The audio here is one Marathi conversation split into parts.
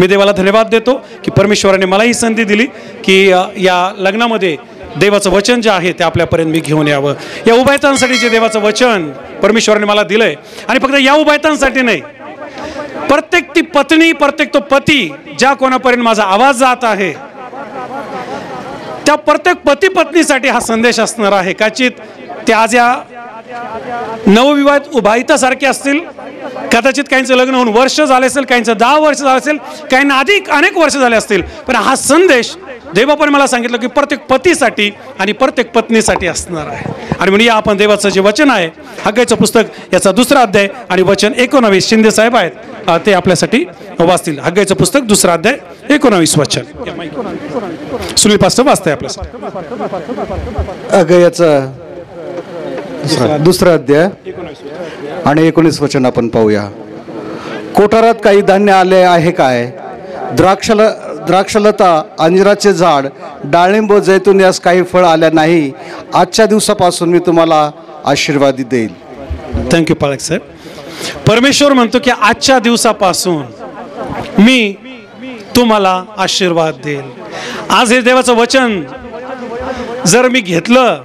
मी देवाला धन्यवाद देतो की परमेश्वराने मला ही संधी दिली की या लग्नामध्ये देवाचं वचन जे आहे ते आपल्यापर्यंत मी घेऊन यावं. या उभयतांसाठी जे देवाचं वचन परमेश्वराने मला दिलंय, आणि फक्त या उभयतांसाठी नाही, प्रत्येक ती पत्नी, प्रत्येक तो पती ज्या कोणापर्यंत माझा आवाज जात आहे त्या प्रत्येक पती पत्नीसाठी हा संदेश असणार आहे. कदाचित ते आज या नवविवाहित उभायतासारखे असतील, कदाचित काहींचं लग्न होऊन वर्ष झाले असेल, काहींचं 10 वर्ष झाले असेल, काहींना अधिक अनेक वर्ष झाले असतील, पण हा संदेश देवाने मला सांगितलं की प्रत्येक पतीसाठी आणि प्रत्येक पत्नीसाठी असणार आहे. आणि म्हणून आपण देवाचं जे वचन आहे हग्गाईचं पुस्तक याचा 2रा अध्याय आणि वचन 19 शिंदे साहेब आहेत ते आपल्यासाठी वाचतील. हग्गाईचं पुस्तक 2रा अध्याय 19 वचन सुनील पास्टर वाचताय आपल्यासाठी. हग्गाईचा 2रा अध्याय आणि 19 वचन आपण पाहूया. कोठारात काही धान्य आले आहे काय? द्राक्षलता, अंजिराचे झाड, डाळिंब, जैतून यास काही फळ आल्या नाही. आजच्या दिवसापासून मी तुम्हाला आशीर्वाद देईल. थँक्यू पाळक साहेब. परमेश्वर म्हणतो की आजच्या दिवसापासून मी तुम्हाला आशीर्वाद देईल. आज हे देवाचं वचन जर मी घेतलं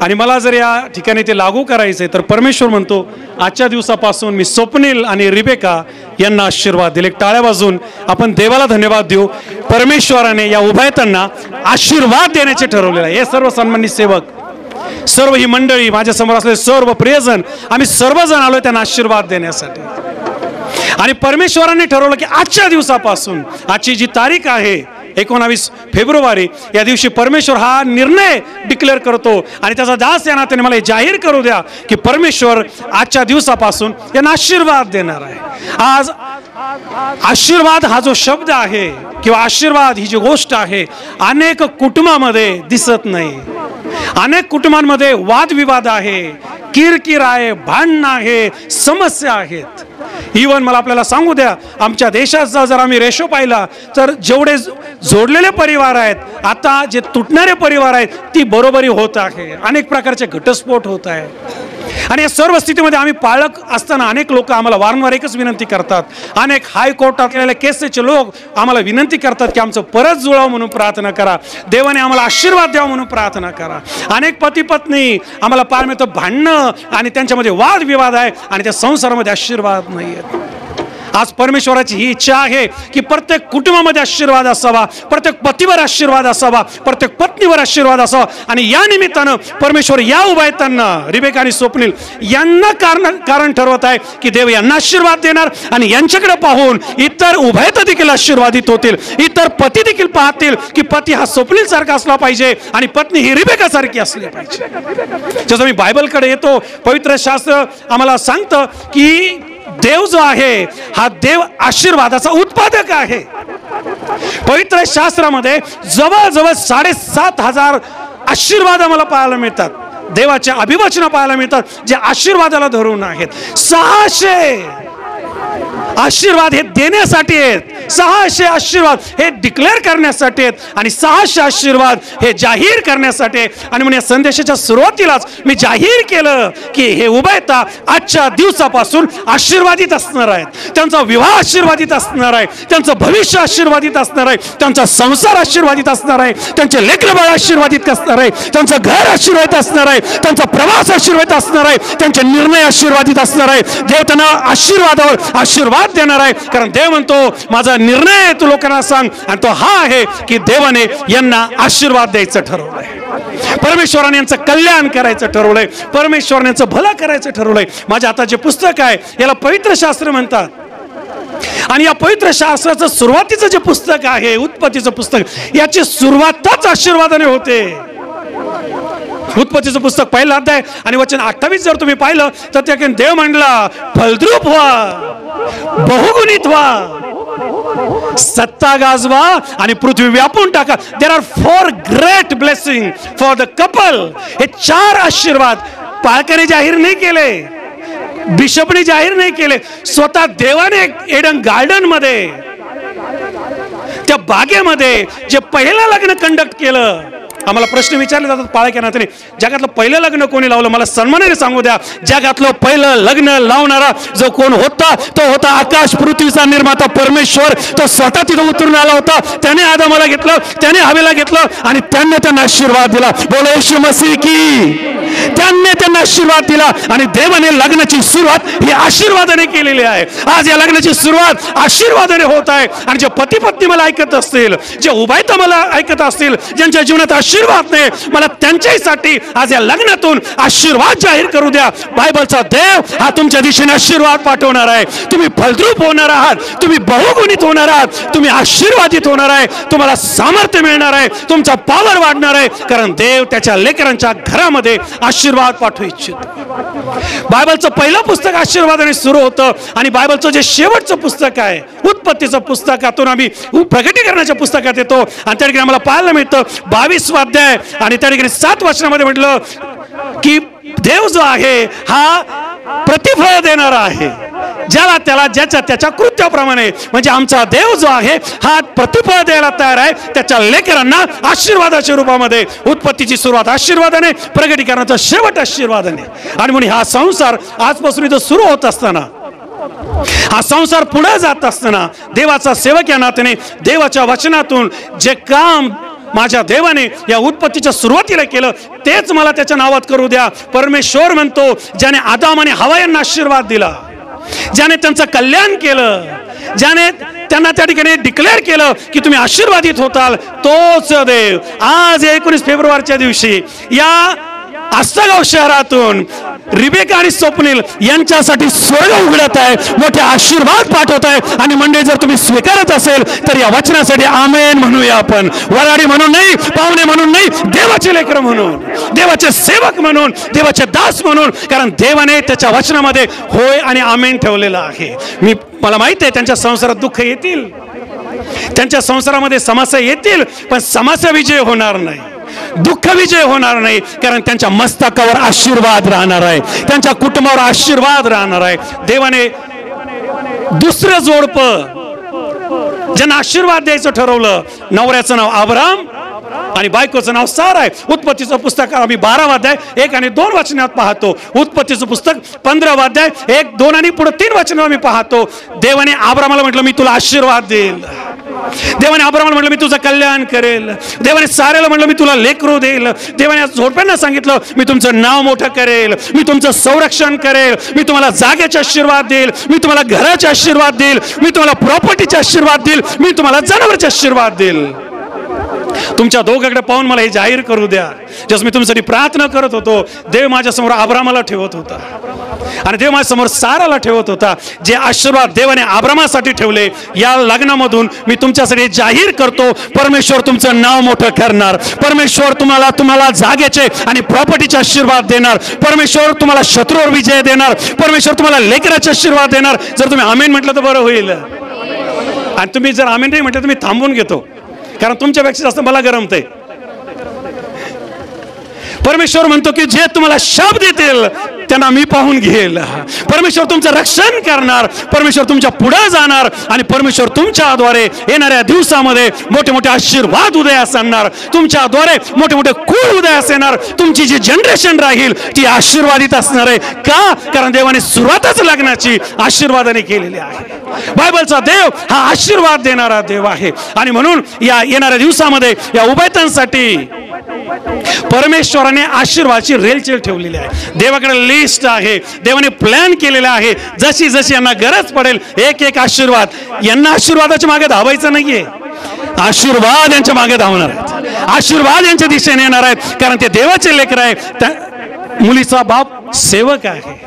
आणि मला जर या ठिकाणी ते लागू करायचंय तर परमेश्वर म्हणतो आजच्या दिवसापासून मी स्वप्नील आणि रिबेका यांना आशीर्वाद दिले. टाळ्या वाजून आपण देवाला धन्यवाद देऊ. परमेश्वराने या उभयतांना आशीर्वाद देण्याचे ठरवलेलं आहे. हे सर्व सन्मानित सेवक, सर्व ही मंडळी, माझ्या समोर असलेले सर्व प्रियजन, आम्ही सर्वजण आलोय त्यांना आशीर्वाद देण्यासाठी. आणि परमेश्वराने ठरवलं की आजच्या दिवसापासून, आजची जी तारीख आहे 19 फेब्रुवारी, या दिवशी परमेश्वर हा निर्णय डिक्लेअर करतो आणि त्याचा दास या नात्याने मला जाहीर करू द्या की परमेश्वर आजच्या दिवसापासून यांना आशीर्वाद देणार आहे. आज आशीर्वाद हा जो शब्द आहे किंवा आशीर्वाद ही जी गोष्ट आहे अनेक कुटुंबामध्ये दिसत नाही. अनेक कुटुंबांमध्ये वादविवाद आहे, किरकिर आहे, भांडण आहे, समस्या आहेत. इवन मला आपल्याला सांगू द्या, आमच्या देशाचा जर आम्ही रेशो पाहिला तर जेवढे जोडलेले परिवार आहेत, आता जे तुटणारे परिवार आहेत ती बरोबरी होत आहे. अनेक प्रकारचे घटस्फोट होत आहे. आणि या सर्व स्थितीमध्ये आम्ही पालक असताना अनेक लोक आम्हाला वारंवार एकच विनंती करतात. अनेक हायकोर्टातले केसेसचे लोक आम्हाला विनंती करतात की आमचं परत जुळावं म्हणून प्रार्थना करा, देवाने आम्हाला आशीर्वाद द्यावा म्हणून प्रार्थना करा. अनेक पती पत्नी आम्हाला पाहायला मिळतं भांडणं आणि त्यांच्यामध्ये वादविवाद आहे आणि त्या संसारामध्ये आशीर्वाद नाही आहे. आज परमेश्वराची ही इच्छा आहे की प्रत्येक कुटुंबामध्ये आशीर्वाद असावा, प्रत्येक पतीवर आशीर्वाद असावा, प्रत्येक पत्नीवर आशीर्वाद असावा. आणि या निमित्तानं परमेश्वर या उभयतांना, रिबेका आणि स्वप्नील यांना कारण ठरवत आहे की देव यांना आशीर्वाद देणार आणि यांच्याकडे पाहून इतर उभयता देखील आशीर्वादित होतील. इतर पती देखील पाहतील की पती हा स्वप्नील सारखा असला पाहिजे आणि पत्नी ही रिबेका सारखी असली पाहिजे. जसं मी बायबलकडे येतो, पवित्र शास्त्र आम्हाला सांगतं की देव जो आहे हा देव आशीर्वादाचा उत्पादक आहे. पवित्र शास्त्रामध्ये जवळजवळ 7,500 आशीर्वाद आम्हाला पाहायला मिळतात. देवाच्या अभिवचन पाहायला मिळतात जे आशीर्वादाला धरून आहेत. 600 आशीर्वाद हे देण्यासाठी आहेत, 600 आशीर्वाद हे डिक्लेअर करण्यासाठी आहेत आणि 600 आशीर्वाद हे जाहीर करण्यासाठी. आणि म्हणून या संदेशाच्या सुरुवातीलाच मी जाहीर केलं की हे उभयता आजच्या दिवसापासून आशीर्वादित असणार आहेत. त्यांचा विवाह आशीर्वादित असणार आहे, त्यांचं भविष्य आशीर्वादित असणार आहे, त्यांचा संसार आशीर्वादित असणार आहे, त्यांचे लेकरबाळ आशीर्वादित असणार आहे, त्यांचं घर आशीर्वादित असणार आहे, त्यांचा प्रवास आशीर्वादित असणार आहे, त्यांचे निर्णय आशीर्वादित असणार आहे. देव त्यांना आशीर्वादावर आशीर्वाद देणार आहे, कारण देव म्हणतो माझा निर्णय तू लोकांना सांग, आणि तो हा आहे की देवाने यांना आशीर्वाद द्यायचं ठरवलंय. परमेश्वराने यांचं कल्याण करायचं ठरवलंय, परमेश्वराने यांचं भलं करायचं ठरवलंय. माझे आता जे पुस्तक आहे याला पवित्र शास्त्र म्हणतात. आणि या पवित्र शास्त्राचं सुरुवातीचं जे पुस्तक आहे, उत्पत्तीचं पुस्तक, याची सुरुवातच आशीर्वादाने होते. उत्पत्तीचं पुस्तक पहिला अध्याय आणि वचन 28 जर तुम्ही पाहिलं तर त्या देव म्हणला फलद्रूप व्हा, बहुगुणित व्हा, सत्ता गाजवा आणि पृथ्वी व्यापून टाका. There are 4 great blessing for the couple. हे 4 आशीर्वाद पालकाने जाहीर नाही केले, बिशपने जाहीर नाही केले, स्वतः देवाने एडन गार्डन मध्ये, त्या बागेमध्ये जे पहिलं लग्न कंडक्ट केलं आम्हाला प्रश्न विचारले जातात पाळक्या नात्याने, जगातलं पहिलं लग्न कोणी लावलं? मला सन्मानाने सांगू द्या, जगातलं पहिलं लग्न लावणारा जो कोण होता तो होता आकाश पृथ्वीचा निर्माता परमेश्वर. तो स्वतः तिथं उतरून आला होता. त्याने आदामाला घेतलं, त्याने हवेला घेतलं आणि त्यांना आशीर्वाद दिला. बोलो येशू मसीह की. त्यांनी त्यांना आशीर्वाद दिला आणि देवाने लग्नाची सुरुवात ही आशीर्वादाने केलेली आहे. आज या लग्नाची सुरुवात आशीर्वादाने होत आहे. आणि जे पती पत्नी मला ऐकत असतील, जे उभयता मला ऐकत असतील, ज्यांच्या जीवनात आशीर्वाद नाही, मला त्यांच्यासाठी आज या लग्नातून आशीर्वाद जाहीर करू द्या. बायबलचा देव हा तुमच्या दिशेने आशीर्वाद पाठवणार आहे. तुम्ही फलद्रूप होणार आहात, तुम्ही बहुगुणित होणार आहात, तुम्ही आशीर्वादित होणार आहे, तुम्हाला सामर्थ्य मिळणार आहे, तुमचा पॉवर वाढणार आहे, कारण देव त्याच्या लेकरांच्या घरामध्ये आशीर्वाद पाठवू इच्छितो. बायबलचं पहिलं पुस्तक आशीर्वादाने सुरू होतं आणि बायबलचं जे शेवटचं पुस्तक आहे उत्पत्तीचं पुस्तकातून आम्ही प्रकटीकरणाच्या पुस्तकात येतो आणि त्या ठिकाणी आम्हाला पाहायला मिळतं 22 अध्याय आणि त्या ठिकाणी 7 वचनामध्ये म्हटलं की देव जो आहे हा प्रतिफळ देणारा आहे, ज्याला त्याला ज्याच्या त्याच्या कृत्याप्रमाणे. म्हणजे आमचा देव जो आहे हा प्रतिफळ द्यायला तयार आहे त्याच्या लेकरांना आशीर्वादाच्या रूपामध्ये. उत्पत्तीची सुरुवात आशीर्वादाने, प्रकटीकरणाचा शेवट आशीर्वादाने. आणि म्हणून हा संसार आजपासून इथं सुरू होत असताना, हा संसार पुढे जात असताना देवाचा सेवक या नात्याने देवाच्या वचनातून जे काम माझ्या देवाने या उत्पत्तीच्या सुरुवातीला केलं तेच मला त्याच्या नावात करू द्या. परमेश्वर म्हणतो, ज्याने आदाम आणि हव्वा यांना आशीर्वाद दिला, ज्याने त्यांचं कल्याण केलं, ज्याने त्यांना त्या ठिकाणी डिक्लेअर केलं की तुम्ही आशीर्वादित होताल, तोच देव आज 19 फेब्रुवारीच्या दिवशी या आस्तगाव शहरातून रिबेका आणि स्वप्नील यांच्यासाठी स्वर्ग उघडत आहे, मोठे आशीर्वाद पाठवत आहे. आणि मंडळी, जर तुम्ही स्वीकारत असेल तर या वचनासाठी आमेन म्हणूया. आपण वराडी म्हणून नाही, पाहुणे म्हणून नाही, देवाचे लेकर म्हणून, देवाचे सेवक म्हणून, देवाचे दास म्हणून, कारण देवाने त्याच्या वचनामध्ये होय आणि आमेन ठेवलेलं आहे. मला माहिती आहे त्यांच्या संसारात दुःख येतील, त्यांच्या संसारामध्ये समस्या येतील, पण समस्या विजय होणार नाही, दुःख विजय होणार नाही, कारण त्यांच्या मस्तकावर आशीर्वाद राहणार आहे, त्यांच्या कुटुंबावर आशीर्वाद राहणार आहे. देवाने दुसरं जोडपं ज्यांना आशीर्वाद द्यायचं ठरवलं, नवऱ्याचं नाव अब्राम आणि बायकोचं नाव सारा आहे. उत्पत्तीचं पुस्तक आम्ही 12 अध्याय 1 आणि 2 वचनात पाहतो. उत्पत्तीचं पुस्तक 15 अध्याय 1, 2 आणि पुढे 3 वचनात आम्ही पाहतो. देवाने अब्रामाला म्हटलं मी तुला आशीर्वाद देईल, देवाने अब्रामाला म्हटलं मी तुझं कल्याण करेल, देवाने साऱ्याला म्हटलं मी तुला लेकरू देईल, देवाने जोडप्यांना सांगितलं मी तुमचं नाव मोठं करेल, मी तुमचं संरक्षण करेल, मी तुम्हाला जागेचे आशीर्वाद देईल, मी तुम्हाला घराचे आशीर्वाद देईल, मी तुम्हाला प्रॉपर्टीचे आशीर्वाद देईल, मी तुम्हाला जनावरचे आशीर्वाद देईल. तुमच्या दोघांकडे पाहून मला हे जाहीर करू द्या. जसं मी तुमच्यासाठी प्रार्थना करत होतो, देव माझ्यासमोर अब्रामाला ठेवत होता आणि देव माझ्यासमोर साराला ठेवत होता. जे आशीर्वाद देवाने अब्रामासाठी ठेवले या लग्नामधून मी तुमच्यासाठी जाहीर करतो, परमेश्वर तुमचं नाव मोठं करणार, परमेश्वर तुम्हाला जागेचे आणि प्रॉपर्टीचे आशीर्वाद देणार, परमेश्वर तुम्हाला शत्रूवर विजय देणार, परमेश्वर तुम्हाला लेकराचे आशीर्वाद देणार. जर तुम्ही आमेन म्हटलं तर बरं होईल, आणि तुम्ही जर आमेन नाही म्हटलं तर मी थांबून घेतो, कारण तुमच्यापेक्षा जास्त मला गरमतंय. परमेश्वर म्हणतो की जे तुम्हाला शाप देतील त्यांना मी पाहून घेईल. परमेश्वर तुमचं रक्षण करणार, परमेश्वर तुमच्या पुढे जाणार आणि परमेश्वर तुमच्याद्वारे येणाऱ्या दिवसामध्ये मोठे मोठे आशीर्वाद उदयास आणणार, तुमच्याद्वारे मोठे मोठे कुळ उदयास येणार. तुमची जी जनरेशन राहील ती आशीर्वादित असणार आहे. का? कारण देवाने सुरुवातच लग्नाची आशीर्वादाने केलेली आहे. बायबलचा देव हा आशीर्वाद देणारा देव आहे आणि म्हणून या येणाऱ्या दिवसामध्ये या उभयतांसाठी परमेश्वराने आशीर्वादाची रेलचेल ठेवलेली आहे. देवाकडे लिस्ट आहे, देवाने प्लॅन केलेला आहे. जशी जशी यांना गरज पडेल एक एक आशीर्वाद. यांना आशीर्वादाच्या मागे धावायचं नाहीये, आशीर्वाद यांच्या मागे धावणार आहेत, आशीर्वाद यांच्या दिशेने येणार आहेत, कारण ते देवाचे लेकर आहे. मुलीचा बाप सेवक आहे,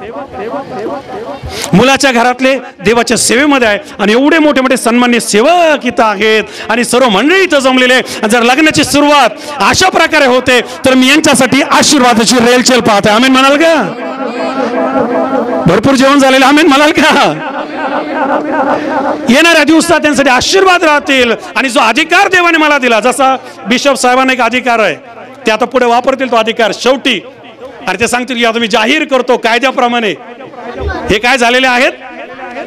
मुलाच्या घरातले देवाच्या सेवेमध्ये आहे आणि एवढे मोठे मोठे सन्मान्य सेवक इथं आहेत आणि सर्व मंडळी इथं जमलेले. जर लग्नाची सुरुवात अशा प्रकारे होते तर मी यांच्यासाठी आशीर्वादाची रेलचेल पाहते. आमेन म्हणाल का? भरपूर जेवण झालेलं आमेन म्हणाल का? येणाऱ्या दिवसात त्यांच्यासाठी आशीर्वाद राहतील आणि जो अधिकार देवाने मला दिला, जसा बिशप साहेबांना एक अधिकार आहे ते आता पुढे वापरतील तो अधिकार शेवटी, आणि ते सांगतील की आता मी जाहीर करतो कायद्याप्रमाणे हे काय झालेले आहेत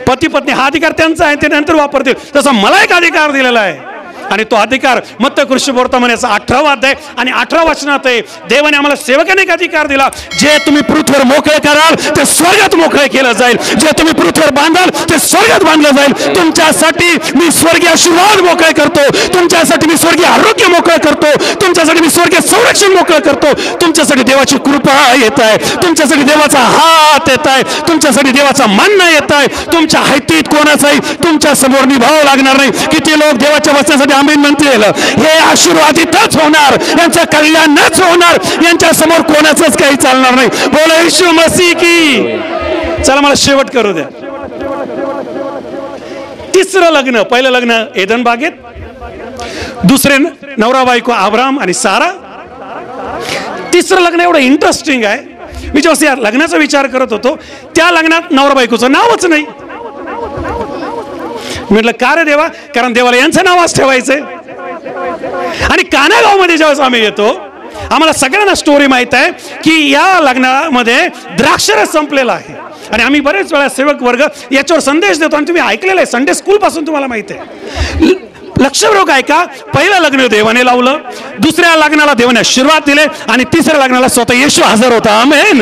पती पत्नी, हा अधिकार त्यांचा आहे, ते नंतर वापरतील. तसा मला एक अधिकार दिलेला आहे आणि तो अधिकार मत्त कृष्णवर्तमानाचा 18वा अध्याय आणि 18 वचनात आहे. देवाने आम्हाला सेवकाने एक अधिकार दिला, जे तुम्ही पृथ्वीवर मोकळे कराल ते स्वर्गात मोकळे केलं जाईल, जे तुम्ही पृथ्वीवर बांधाल ते स्वर्गात बांधलं जाईल. तुमच्यासाठी मी स्वर्गीय आशीर्वाद मोकळे करतो, तुमच्यासाठी मी स्वर्गीय आरोग्य मोकळे करतो, तुमच्यासाठी मी स्वर्गीय संरक्षण मोकळे करतो, तुमच्यासाठी देवाची कृपा येत आहे, तुमच्यासाठी देवाचा हात येत आहे, तुमच्यासाठी देवाचा मानणं येत आहे. तुमच्या हातीत कोणाचाही तुमच्या समोर निभाव लागणार नाही. किती लोक देवाच्या वचनासाठी आमीन म्हणतील. हे आशीर्वादितच होणार, यांचं कल्याणच होणार, यांच्या समोर कोणाचंच काही चालणार नाही. बोला येशू मसीह की. चला मला शेवट करू द्या. तिसरं लग्न, पहिलं लग्न एदन बागेत, दुसरे नवरा बायको अब्राम आणि सारा, तिसरं लग्न एवढं इंटरेस्टिंग आहे. मी जेव्हा या लग्नाचा विचार करत होतो त्या लग्नात नवरा बायकोचं नावच नाही. म्हटलं का रे देवा, कारण देवाला यांचं नावच ठेवायचंय. आणि कानागावमध्ये ज्यावेळेस आम्ही येतो आम्हाला सगळ्यांना स्टोरी माहित आहे की या लग्नामध्ये द्राक्षरस संपलेला आहे. आणि आम्ही बरेच वेळा सेवक वर्ग याच्यावर संदेश देतो आणि तुम्ही ऐकलेलं आहे, संडे स्कूल पासून तुम्हाला माहित आहे. लक्षपूर्वक ऐका, पहिलं लग्न देवाने लावलं, दुसऱ्या लग्नाला देवाने आशीर्वाद दिले आणि तिसऱ्या लग्नाला स्वतः येशू हजर होता. आमेन.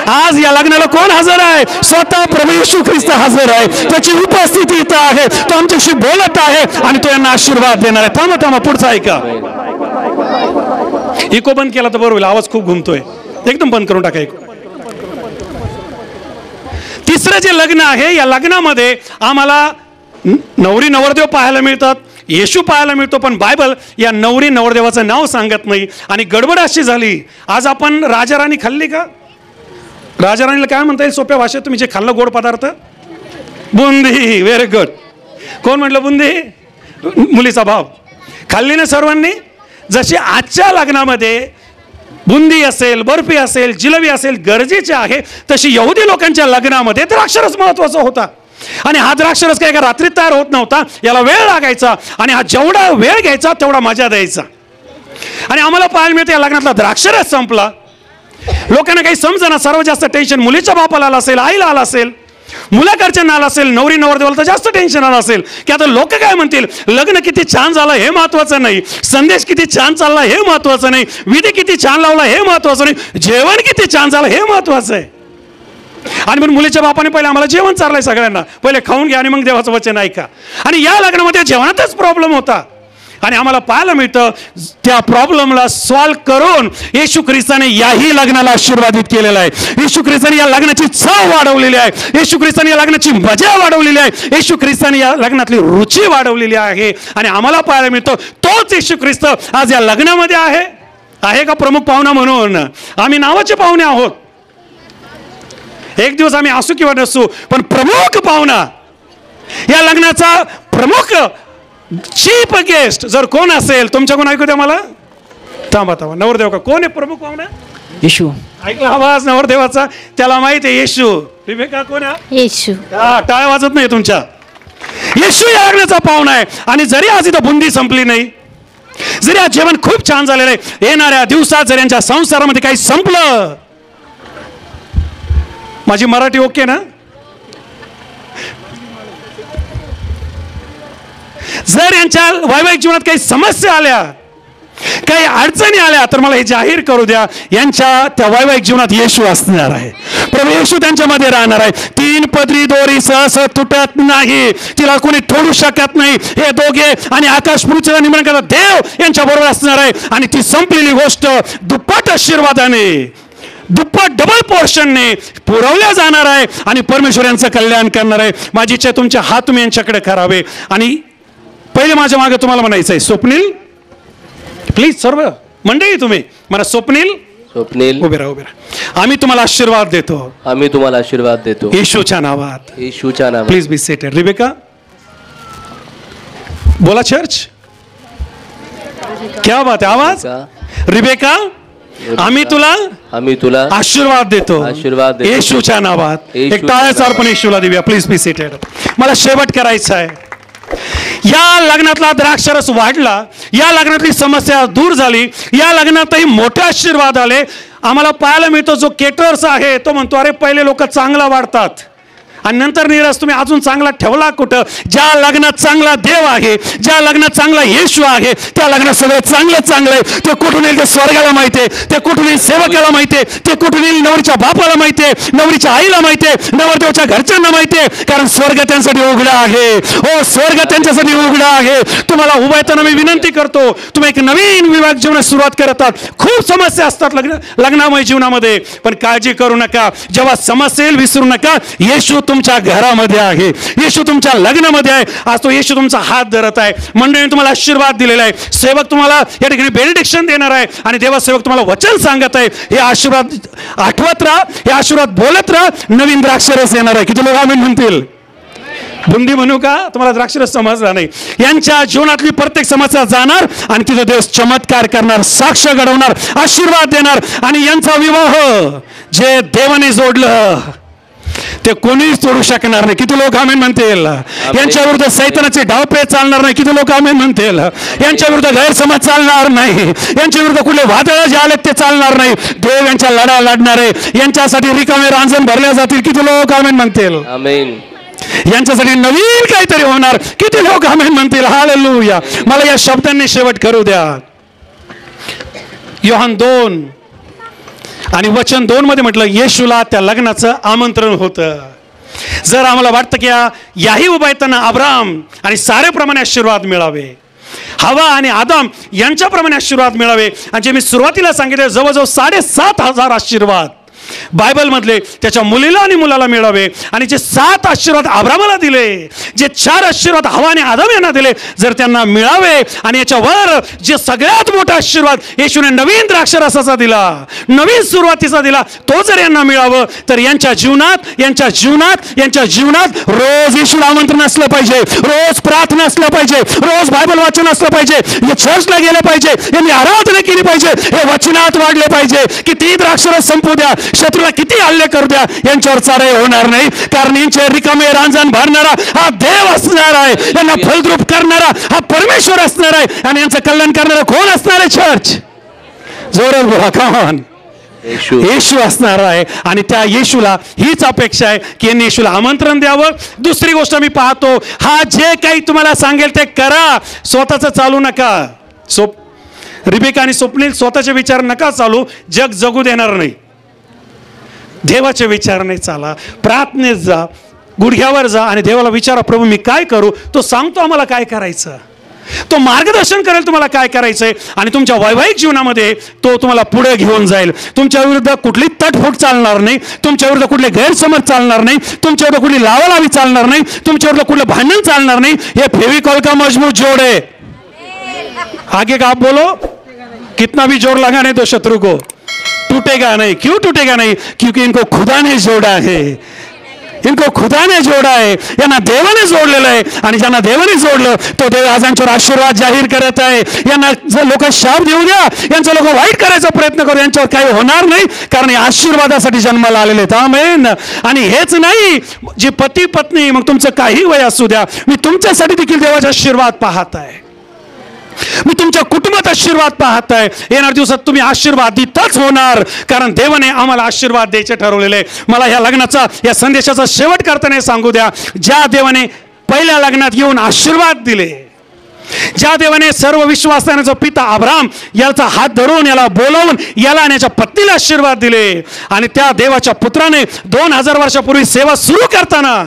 आज या लग्नाला कोण हजर आहे? स्वतः प्रभू येशू ख्रिस्त हजर आहे. त्याची उपस्थिती इथं आहे, तो आमच्याशी बोलत आहे आणि तो यांना आशीर्वाद देणार आहे. थांबा थांबा, पुढचा ऐका. इको बंद केला तर बरोबर होईल, आवाज खूप घुमतोय. एकदम बंद करून टाका इको. तिसरं जे लग्न आहे या लग्नामध्ये आम्हाला नवरी नवरदेव पाहायला मिळतात, येशू पाहायला मिळतो, पण बायबल या नवरी नवरदेवाचं नाव सांगत नाही. आणि गडबड अशी झाली, आज आपण राजा राणी खाल्ली का? राजा राणीला काय म्हणता येईल सोप्या भाषेत? तुम्ही जे खाल्लं गोड पदार्थ? बुंदी. Very good. कोण म्हटलं बुंदी? मुलीचा भाव. खाल्ली ना सर्वांनी? जशी आजच्या लग्नामध्ये बुंदी असेल, बर्फी असेल, जिलेबी असेल गरजेचे आहे, तशी यहुदी लोकांच्या लग्नामध्ये द्राक्षरस महत्वाचा होता. आणि हा द्राक्षरस काय का रात्रीत तयार होत नव्हता, याला वेळ लागायचा. आणि हा जेवढा वेळ घ्यायचा तेवढा मजा द्यायचा. आणि आम्हाला पाहायला मिळतं या लग्नातला द्राक्षरस संपला. लोकांना काही समजना, सर्वात जास्त टेन्शन मुलीच्या बापाला आलं असेल, आईला आलं असेल, मुलाकडच्यांना आलं असेल, नवरी नवरदेवाला तर जास्त टेन्शन आलं असेल की आता लोक काय म्हणतील. लग्न किती छान झालं हे महत्वाचं नाही, संदेश किती छान चालला हे महत्वाचं नाही, विधी किती छान लावला हे महत्वाचं नाही, जेवण किती छान झालं हे महत्वाचं आहे. आणि मग मुलीच्या बापाने पहिले आम्हाला जेवण चाललंय सगळ्यांना, पहिले खाऊन घ्या आणि मग देवाचं वचन ऐका. आणि या लग्नामध्ये जेवणातच प्रॉब्लेम होता. आणि आम्हाला पाहायला मिळतं त्या प्रॉब्लेमला सॉल्व्ह करून येशू ख्रिस्ताने याही लग्नाला आशीर्वादित केलेलं आहे. येशू ख्रिस्ताने या लग्नाची चव वाढवलेली आहे, येशू ख्रिस्ताने या लग्नाची मजा वाढवलेली आहे, येशू ख्रिस्ताने या लग्नातली रुची वाढवलेली आहे. आणि आम्हाला पाहायला मिळतं तोच येशू ख्रिस्त आज या लग्नामध्ये आहे का प्रमुख पाहुणा म्हणून? आम्ही नावाचे पाहुणे आहोत. एक दिवस आम्ही असू किंवा नसू, पण प्रमुख पाहुणा या लग्नाचा प्रमुख चीफ गेस्ट जर कोण असेल तुमच्या कोण ऐकू द्या मला. थांबा थांबा, नवरदेव का कोण आहे प्रमुख पाहुणा? येशू. ऐकला आवाज नवरदेवाचा? त्याला माहिती आहे येशू. रिबेका कोण आहे? येशू. टाळ्या वाजत नाही तुमच्या. येशू या लग्नाचा पाहुणा आहे. आणि जरी आज इथं बुंदी संपली नाही, जरी आज जेवण खूप छान झालेलं आहे, येणाऱ्या दिवसात जर यांच्या संसारामध्ये काही संपलं, माझी मराठी ओके ना? जर यांच्या वैवाहिक जीवनात काही समस्या आल्या, काही अडचणी आल्या, तर मला हे जाहीर करू द्या, यांच्या त्या वैवाहिक जीवनात येशू असणार आहे. प्रभू येशू त्यांच्यामध्ये राहणार आहे. 3 पदरी दोरी सहसा तुटत नाही, तिला कोणी तोडू शकत नाही. हे दोघे आणि आकाश पृथ्वीला निर्माण करता देव यांच्या बरोबर असणार आहे. आणि ती संपलेली गोष्ट दुप्पट आशीर्वादाने, दुप्पट डबल पोर्शनने पुरवल्या जाणार आहे आणि परमेश्वर यांचं कल्याण करणार आहे. माझी इच्छा तुमचे हात तुम्ही यांच्याकडे करावे. आणि पहिले माझ्या मागे तुम्हाला म्हणायचं आहे, स्वप्नील प्लीज, सर्व मंडळी तुम्ही मला स्वप्नील उभे राहा, उभे राहा. आम्ही तुम्हाला आशीर्वाद देतो, आम्ही तुम्हाला आशीर्वाद देतो येशूच्या नावात, येशूच्या नावात. Please be seated. रिबेका बोला चर्च. क्या बात है, आवाज. रिबेका आम्ही तुला आशीर्वाद देतो, आशीर्वाद देतो येशूच्या नावात. एक टाळ्याचा अर्पण येशूला देऊया. Please be seated. मला शेवट करायचा आहे. या लग्नातला द्राक्षरस वाढला, या लग्नातली समस्या दूर झाली, या लग्नातही मोठे आशीर्वाद आले. आम्हाला पाहायला मिळतो जो केटरर्स आहे तो म्हणतो अरे पहिले लोक चांगला वाढतात आणि नंतर निराश तुम्ही अजून चांगला ठेवला कुठं? ज्या लग्नात चांगला देव आहे, ज्या लग्नात चांगला येशू आहे, त्या लग्नात सगळं चांगलं आहे. ते कुठून येईल ते स्वर्गाला माहिती आहे, ते कुठून येईल सेवकाला माहिती आहे, ते कुठून येईल नवरीच्या बापाला माहिती आहे, नवरीच्या आईला माहिती आहे, नवरदेवाच्या घरच्यांना माहिती आहे, कारण स्वर्ग त्यांच्यासाठी उघडा आहे. हो, स्वर्ग त्यांच्यासाठी उघडा आहे. तुम्हाला उभा येताना मी विनंती करतो, तुम्ही एक नवीन विवाह जीवनात सुरुवात करत आहात. खूप समस्या असतात लग्नामय जीवनामध्ये, पण काळजी करू नका. जेव्हा समस्या येईल विसरू नका, येशू तुमच्या घरामध्ये आहे, येशू तुमच्या लग्नामध्ये आहे. आज तो येशू तुमचा हात धरत आहे. मंडळीने तुम्हाला आशीर्वाद दिलेला आहे. सेवक तुम्हाला या ठिकाणी बेनिडिक्शन देणार आहे आणि देवसेवक तुम्हाला वचन सांगत आहे. हे आशीर्वाद आठवत राहा, हे आशीर्वाद बोलत राहा. नवीन द्राक्षरस येणार आहे. किती लोक आमीन म्हणतील? बुंदी म्हणू का? तुम्हाला द्राक्षरस समजला नाही. यांच्या जीवनातली प्रत्येक समस्या जाणार आणि तिथं देव चमत्कार करणार, साक्ष घडवणार, आशीर्वाद देणार. आणि यांचा विवाह जे देवाने जोडलं ते कोणीच तोडू शकणार नाही. किती लोक आमेन म्हणतील? यांच्या विरुद्ध सैतानाचे डावपे चालणार नाही. किती लोक आमेन म्हणतील? यांच्या विरुद्ध गैरसमज चालणार नाही. यांच्या विरुद्ध कुठले वादळ जे आले ते चालणार नाही. देव यांच्या लढा लढणार आहे. यांच्यासाठी रिकामे रांजण भरल्या जातील. किती लोक आमेन म्हणतील? आमेन. यांच्यासाठी नवीन काहीतरी होणार. किती लोक आमेन म्हणतील? हालेलुया. मला या शब्दांनी शेवट करू द्या. योहान 2 आणि वचन 2 मध्ये म्हटलं, येशूला त्या लग्नाचं आमंत्रण होतं. जर आम्हाला वाटतं की याही उभा येताना अब्राम आणि सारेप्रमाणे आशीर्वाद मिळावे, हवा आणि आदम यांच्याप्रमाणे आशीर्वाद मिळावे, आणि जे मी सुरुवातीला सांगितले जवळजवळ 7,500 आशीर्वाद बायबल मधले त्याच्या मुलीला आणि मुलाला मिळावे, आणि जे 7 आशीर्वाद अब्रामाला दिले, जे 4 आशीर्वाद हवा आणि आदम यांना दिले, जर त्यांना मिळावे, आणि याच्यावर जे सगळ्यात मोठा आशीर्वाद येशूने नवीन द्राक्षरसाचा दिला, नवीन सुरुवातीचा दिला, तो जर यांना मिळावं, तर यांच्या जीवनात रोज येशूला आमंत्रण असलं पाहिजे, रोज प्रार्थना असलं पाहिजे, रोज बायबल वाचन असलं पाहिजे, हे चर्चला गेलं पाहिजे, यांनी आराधना केली पाहिजे, हे वचनात वाढले पाहिजे. किती द्राक्षरस संपू द्या, शत्रूला किती हल्ले करू द्या, यांच्यावर चारे होणार नाही. कारण यांचे रिकामे रांजण भरणारा हा देव असणार आहे, यांना फलद्रूप करणारा हा परमेश्वर असणार आहे, आणि यांचं कल्याण करणारा कोण असणार आहे? चर्च. जोरात बोला, कमान. येशू असणार आहे. आणि त्या येशूला हीच अपेक्षा आहे की यांनी येशूला आमंत्रण द्यावं. दुसरी गोष्ट मी पाहतो, हा जे काही तुम्हाला सांगेल ते करा, स्वतःच चालू नका. रिबेका आणि स्वप्नील स्वतःचे विचार नका चालू, जग जगू देणार नाही. देवाचे विचार नाही चाला, प्रार्थनेत जा, गुडघ्यावर जा आणि देवाला विचारा, प्रभू मी काय करू? तो सांगतो आम्हाला काय करायचं, तो मार्गदर्शन करेल तुम्हाला काय करायचंय, आणि तुमच्या वैवाहिक जीवनामध्ये तो तुम्हाला पुढे घेऊन जाईल. तुमच्या विरुद्ध कुठली तटफूट चालणार नाही, तुमच्या विरुद्ध कुठले गैरसमज चालणार नाही, तुमच्या विरुद्ध कुठली लावालावी चालणार नाही, तुमच्या विरुद्ध कुठलं भांडण चालणार नाही. हे फेविकॉल का मजबूत जोड है. आगे का आप बोलो, कितना भी जोर लगाने दो शत्रु को, टूटेगा नहीं. क्यों टूटेगा नहीं? क्योंकि इनको खुदा ने जोड़ा है, इनको खुदा ने जोड़ा है, यांना देवाने जोडलेलं आहे. आणि ज्यांना देवाने जोडलं तो देव आज यांच्यावर आशीर्वाद जाहीर करत आहे. यांना जर लोक शाप देऊ द्या, यांचं लोक वाईट करायचा प्रयत्न करू, यांच्यावर काही होणार नाही, कारण हे आशीर्वादासाठी जन्माला आलेले आहेत. आमेन. आणि हेच नाही, जी पती पत्नी, मग तुमचं काही वय असू द्या, मी तुमच्यासाठी देखील देवाचा आशीर्वाद पाहत आहे, मी तुमच्या कुटुंबात आशीर्वाद पाहत आहे. येणाऱ्या दिवसात तुम्ही आशीर्वादितच होणार, कारण देवाने आम्हाला आशीर्वाद द्यायचे ठरवलेले. मला या लग्नाचा, या संदेशाचा शेवट करताना सांगू द्या, ज्या देवाने पहिल्या लग्नात येऊन आशीर्वाद दिले, ज्या देवाने सर्व विश्वासाचा पिता अब्राम याचा हात धरून याला बोलावून याला आणि याच्या पत्नीला आशीर्वाद दिले, आणि त्या देवाच्या पुत्राने 2000 वर्षापूर्वी सेवा सुरू करताना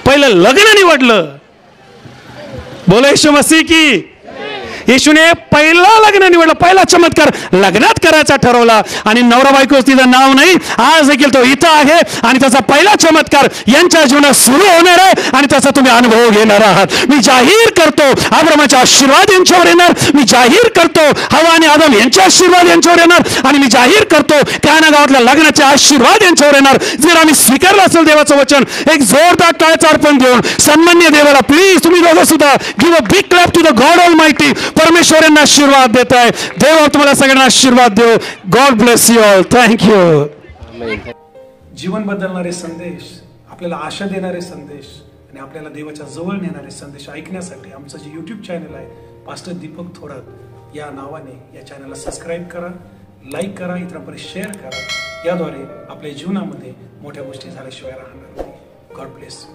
पहिलं लग्न निवडलं. बोलो येशू मसीह की. येशूने पहिला लग्न निवडलं, पहिला चमत्कार लग्नात करायचा ठरवला, आणि नवरा बायको तिचं नाव नाही, आज देखील तो इथं आहे, आणि त्याचा पहिला चमत्कार यांच्या जीवनात सुरू होणार आहे, आणि त्याचा तुम्ही अनुभव घेणार आहात. मी जाहीर करतो अब्रामाचा आशीर्वाद यांच्यावर येणार, मी जाहीर करतो हवा आणि आदम यांचे आशीर्वाद यांच्यावर येणार, आणि मी जाहीर करतो काना गावातल्या लग्नाचे आशीर्वाद यांच्यावर येणार. जर आम्ही स्वीकारलं असेल देवाचं वचन, एक जोरदार टाळ्याचं अर्पण देऊन सन्मान्य देवाला प्लीज तुम्ही दोघं सुद्धा give a big clap to the God almighty. परमेश्वर यांना आशीर्वाद देत आहे. देव तुम्हाला सगळ्यांना आशीर्वाद देव. God bless you all. Thank you. जीवन बदलणारे संदेश, आपल्याला आशा देणारे संदेश, आणि आपल्याला देवाच्या जवळ नेणारे संदेश ऐकण्यासाठी आमचं जे YouTube चॅनल आहे पास्टर दीपक थोरात या नावाने, या चॅनलला सबस्क्राईब करा, लाईक करा, इतरांपर्यंत शेअर करा. याद्वारे आपल्या जीवनामध्ये मोठ्या गोष्टी झाल्याशिवाय राहणार नाही. God bless.